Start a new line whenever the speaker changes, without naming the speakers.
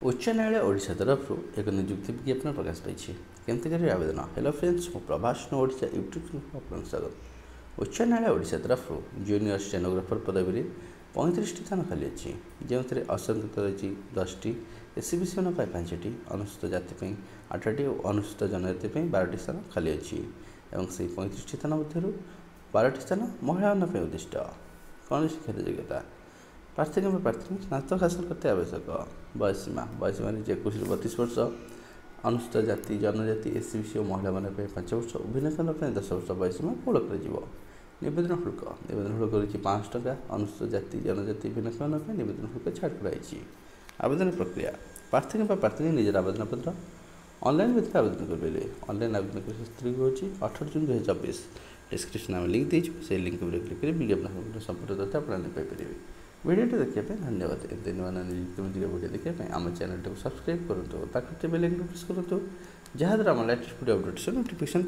उच्च न्यायालय ओडिशा तरफ एक नियुक्ति विज्ञापन प्रकाश पाई केमती करेंगे आवेदन। हेलो फ्रेंड्स, मु प्रभास ओडिशा यूट्यूब चैनल आपको स्वागत। उच्च न्यायालय ओडिशा तरफ जूनियर स्टेनोग्राफर पदवी में 35 स्थान खाली अच्छी, जो असंख्यत रही 10टी, एससीबीसी 5टी, अनुसूचित जाति 8टी और अनुसूचित जनजाति 12टी स्थान खाली अच्छी। और से 35 स्थान मध्य 12टी स्थान महिला उद्दिष्ट। कौन शिक्षा योग्यता प्रार्थी प्रार्थी स्नातक हासिल करते आवश्यक। बयसीमा 21 ରୁ 32 वर्ष, अनुसूचित जाति जनजाति एससीबीसी और महिला 5 वर्ष, भिन्न स्थान 10 वर्ष बयसीमा पूर्ण कर। नवेदन शुल्क रही 500 टका। अनुसूचित जाति जनजाति भिन्न स्थान नवेदन शुल्क छाड़ कराई। आवेदन प्रक्रिया प्रार्थी प्रार्थी निजर आवेदन पत्र ऑनलाइन विधि आवेदन करेंगे। ऑनलाइन आवेदन कर 18 जून 2024 डिस्क्रिप्शन में लिंक देचु, से लिंक क्लिक कर विज्ञापन संपूर्ण तथ्य आप पाइपर। वीडियो देखिए धन्यवाद। एमती नुआ वीडियो देखिए आम चैनल को सब्सक्राइब करूँ, बेल आइकन प्रेस करूँ, जहाँद्वारा आम लेटेस्ट वीडियो अपडेट्स नोटिफिकेशन